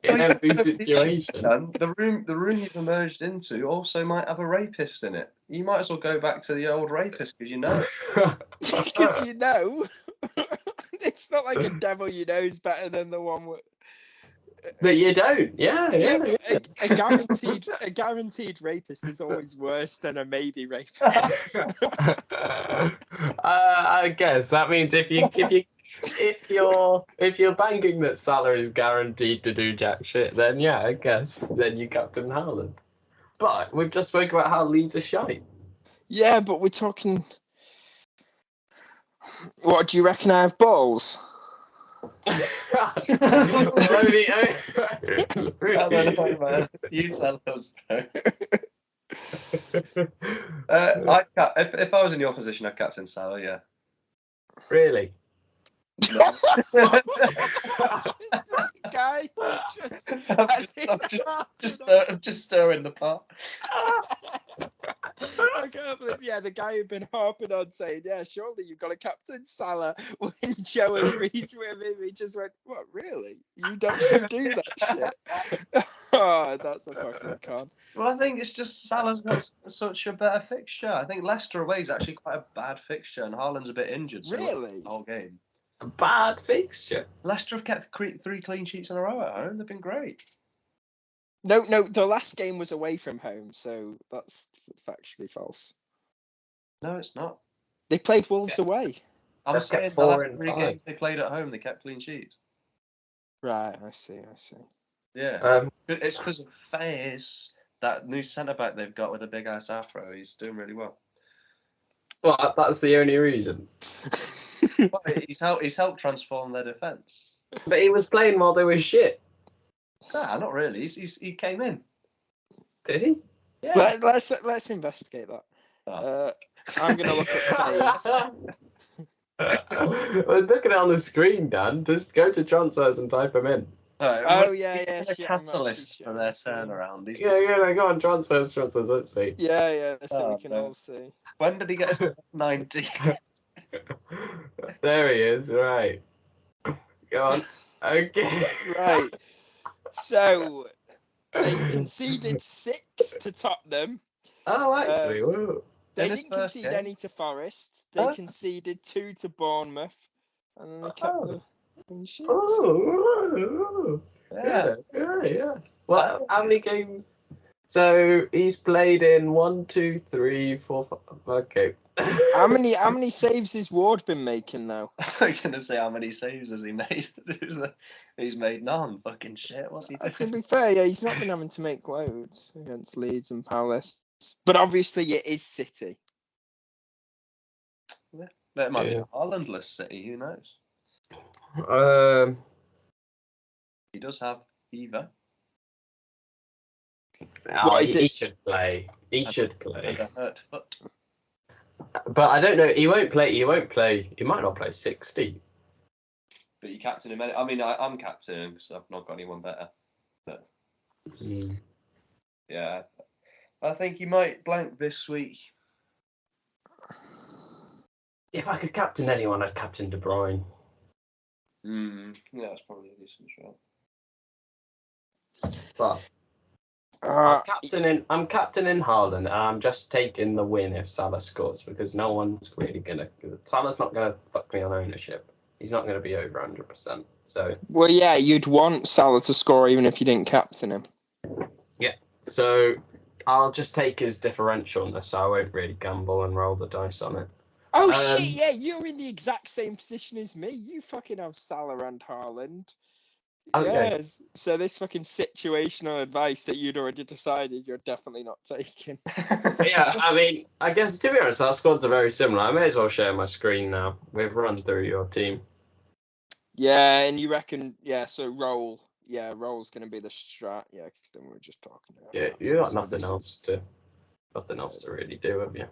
In every situation. The room you've emerged into also might have a rapist in it. You might as well go back to the old rapist because you know. Because you know. It's not like a devil you know is better than the one with... That you don't. Yeah. A guaranteed rapist is always worse than a maybe rapist. I guess that means if you're banking that Salah is guaranteed to do jack shit, then yeah, I guess then you captain Haaland. But we've just spoke about how Leeds are shite. Yeah, but we're talking. What do you reckon? I have balls. You tell us. If I was in your position, I'd captain Salah. Yeah. Really? No. Guy, I'm just stirring the pot. I can't believe, the guy who'd been harping on saying, surely you've got a captain Salah. When Joe agrees with him, he just went, what, really? You don't do that shit? Oh, that's a fucking con. Well, I think it's just Salah's got such a better fixture. I think Leicester away is actually quite a bad fixture, and Haaland's a bit injured. So really? The whole game. A bad fixture. Leicester have kept 3 clean sheets in a row at home. They've been great. No, the last game was away from home, so that's factually false. No, it's not. They played Wolves away. I'm saying the last 3 games they played at home, they kept clean sheets. Right, I see. Yeah. It's because of Face, that new centre-back they've got with a big-ass afro. He's doing really well. Well, that's the only reason. Well, he's helped transform their defence. But he was playing while they were shit. Nah, not really. He came in. Did he? Yeah. Let's investigate that. Oh. I'm gonna look at Face. Well, look at it on the screen, Dan. Just go to transfers and type him in. Oh, yeah, a shit, I'm actually catalyst for their showing the turnaround. He's Yeah, go on, transfers, let's see. Yeah, so we Oh, can no. all see. When did he get his 90? There he is, right. Go on. Okay. Right. So they conceded 6 to Tottenham. Oh, actually, whoa. They In his didn't first concede game? any to Forest. They Oh. conceded 2 to Bournemouth, and then they kept the clean sheets. Oh, Yeah. yeah. Well, how many games? So he's played in 1, 2, 3, 4, 5. Okay. How many saves has Ward been making though? I'm going to say how many saves has he made? He's made none. Fucking shit. What's he To doing? be fair, yeah, he's not been having to make loads against Leeds and Palace, but obviously it is City. It might be Yeah. a Haaland-less City. Who knows? He does have fever. What is he it? should play. He should play. And a hurt foot. But I don't know. He won't play. He might not play 60. But you captain him. I mean, I'm captaining because I've not got anyone better. But yeah, I think he might blank this week. If I could captain anyone, I'd captain De Bruyne. Yeah, that's probably a decent shot. But I'm captaining Haaland, and I'm just taking the win if Salah scores because no one's really gonna. Salah's not gonna fuck me on ownership. He's not gonna be over 100%. So. Well, yeah, you'd want Salah to score even if you didn't captain him. Yeah. So I'll just take his differential, so I won't really gamble and roll the dice on it. Oh shit! Yeah, you're in the exact same position as me. You fucking have Salah and Haaland. Okay. Yes. So this fucking situational advice that you'd already decided you're definitely not taking. Yeah, I mean, I guess to be honest, our squads are very similar. I may as well share my screen now. We've run through your team. Yeah, and you reckon? Yeah. So roll's going to be the strat. Yeah, because then we were just talking about. Yeah, that. you got So nothing else to really do, have you?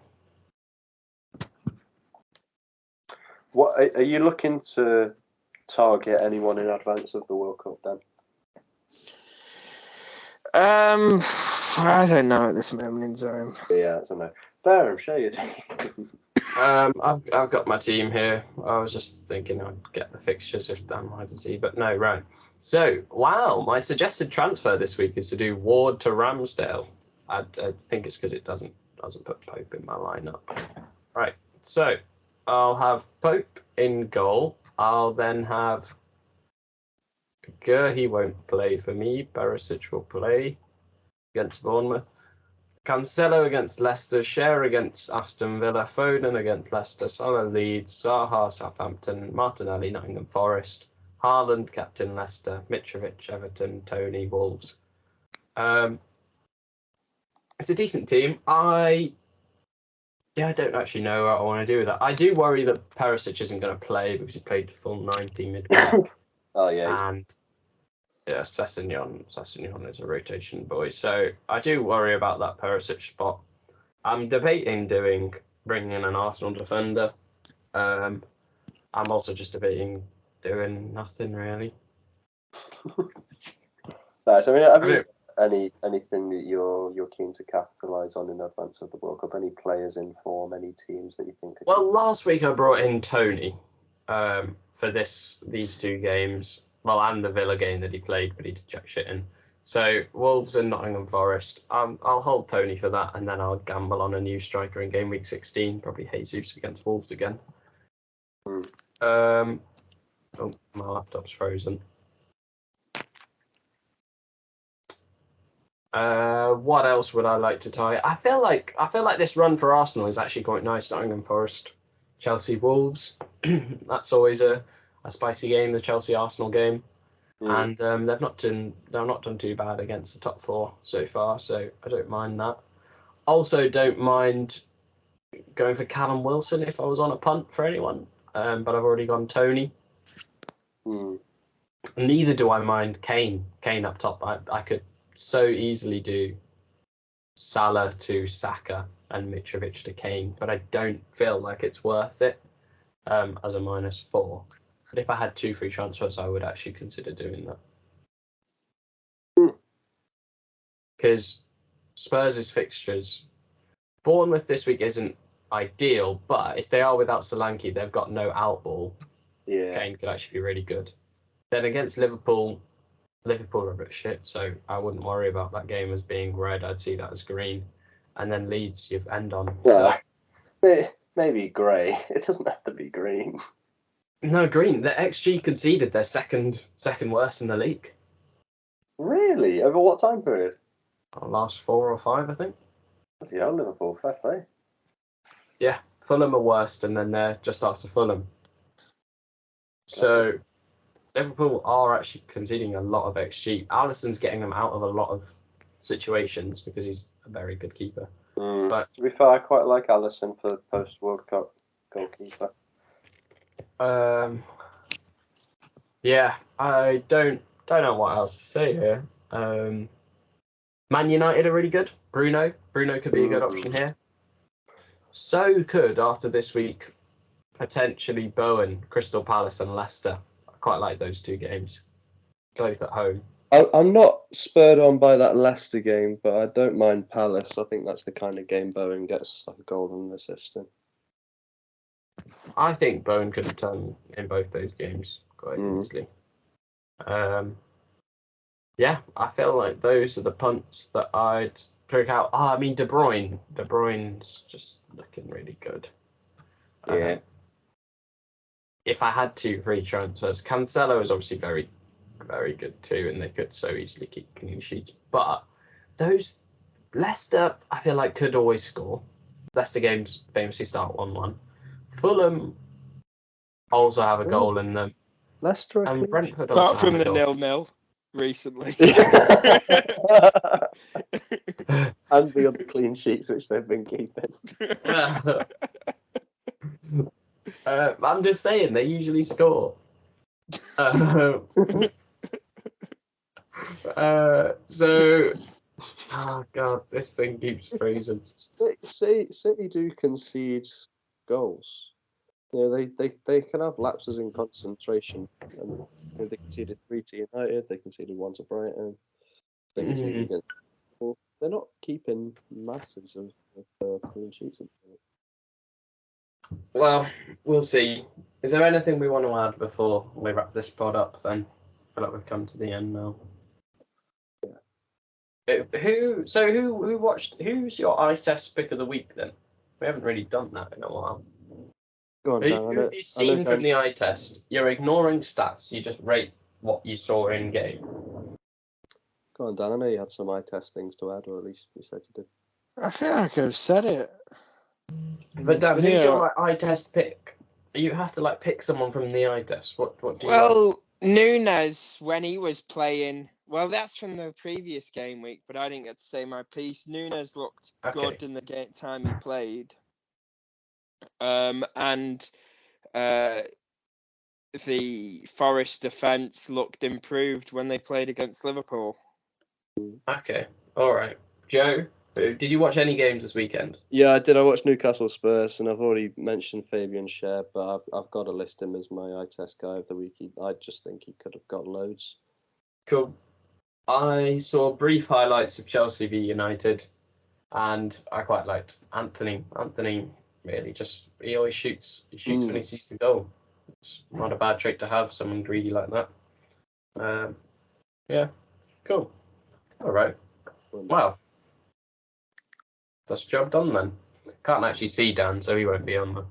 What are you looking to target anyone in advance of the World Cup then? I don't know at this moment in time. Yeah, I don't know. Fair, share your team. I've got my team here. I was just thinking I'd get the fixtures if Dan wanted to see, but no, right. So, wow, my suggested transfer this week is to do Ward to Ramsdale. I think it's because it doesn't put Pope in my lineup. Right. So, I'll have Pope in goal. I'll then have he won't play for me. Barisic will play against Bournemouth. Cancelo against Leicester, Share against Aston Villa, Foden against Leicester, Salah Leeds, Zaha Southampton, Martinelli Nottingham Forest, Haaland captain Leicester, Mitrovic Everton, Tony Wolves. It's a decent team. I don't actually know what I want to do with that. I do worry that Perisic isn't going to play because he played full 90 midweek. Oh yeah. And yeah, Sessegnon is a rotation boy. So I do worry about that Perisic spot. I'm debating bringing in an Arsenal defender. I'm also just debating doing nothing really. Nice. I mean, have you anything that you're keen to capitalise on in advance of the World Cup? Any players in form? Any teams that you think? Well, last week I brought in Tony for these two games. Well, and the Villa game that he played, but he did jack shit in. So Wolves and Nottingham Forest. I'll hold Tony for that, and then I'll gamble on a new striker in Gameweek 16, probably Jesus against Wolves again. Oh, my laptop's frozen. What else would I like to target? I feel like this run for Arsenal is actually quite nice. Nottingham Forest, Chelsea Wolves. That's always a spicy game, the Chelsea Arsenal game. And they've not done too bad against the top four so far, so I don't mind that. Also, don't mind going for Callum Wilson if I was on a punt for anyone, but I've already gone Tony. Neither do I mind Kane up top. I could so easily do Salah to Saka and Mitrovic to Kane, but I don't feel like it's worth it as a -4. But if I had 2 free transfers, I would actually consider doing that. because Spurs' fixtures, Bournemouth this week isn't ideal, but if they are without Solanke, they've got no out ball. Yeah. Kane could actually be really good. Then against Liverpool are a bit shit, so I wouldn't worry about that game as being red. I'd see that as green. And then Leeds, you end on. Well, maybe grey. It doesn't have to be green. No, green. The XG conceded their second worst in the league. Really? Over what time period? Last 4 or 5, I think. Bloody hell, Liverpool, fair play. Yeah, Fulham are worst, and then they're just after Fulham. So Liverpool are actually conceding a lot of XG. Alisson's getting them out of a lot of situations because he's a very good keeper. But to be fair, I quite like Alisson for post-World Cup goalkeeper. Yeah, I don't know what else to say here. Man United are really good. Bruno could be a good option here. So could, after this week, potentially Bowen, Crystal Palace and Leicester. I quite like those 2 games, both at home. I'm not spurred on by that Leicester game, but I don't mind Palace. I think that's the kind of game Bowen gets like a goal and an assist in. I think Bowen could have done in both those games quite easily. Yeah, I feel like those are the punts that I'd pick out. I mean, De Bruyne. De Bruyne's just looking really good. Yeah. If I had 2 free transfers, Cancelo is obviously very, very good too, and they could so easily keep clean sheets. But those Leicester, I feel like could always score. Leicester games famously start 1-1. Fulham also have a goal in them. Leicester And Brentford also Apart from have the a goal. 0-0 recently. And the other clean sheets which they've been keeping. I'm just saying, they usually score. So, oh god, this thing keeps freezing. City do concede goals. You know, they can have lapses in concentration. And, you know, they conceded 3 to United, they conceded 1 to Brighton, they conceded against Liverpool. They're not keeping masses of clean sheets. Well, we'll see. Is there anything we want to add before we wrap this pod up then? I feel like we've come to the end now. Yeah. Who's your eye test pick of the week then? We haven't really done that in a while. Go on, Dan. Who you've seen from the eye test? You're ignoring stats. You just rate what you saw in game. Go on, Dan. I know you had some eye test things to add, or at least you said you did. I feel like I've said it. But Dan, who's your eye test pick? You have to pick someone from the eye test. What do you like? Nunes, when he was playing, that's from the previous game week, but I didn't get to say my piece. Nunes looked good in the time he played. And the Forest defence looked improved when they played against Liverpool. Okay, all right. Joe, did you watch any games this weekend? Yeah, I did. I watched Newcastle Spurs, and I've already mentioned Fabian Schär, but I've got to list him as my eye test guy of the week. I just think he could have got loads. Cool. I saw brief highlights of Chelsea v United, and I quite liked Anthony. Anthony really he always shoots. He shoots when he sees the goal. It's not a bad trait to have, someone greedy like that. Yeah, cool. All right. Well, that's the job done then. Can't actually see Dan, so he won't be on the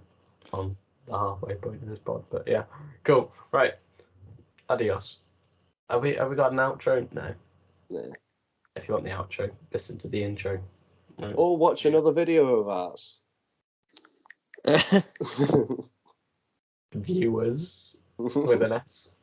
halfway point of this pod. But yeah, cool. Right. Adios. Have we got an outro? No. No. If you want the outro, listen to the intro. No. Or watch another video of ours. Viewers with an S.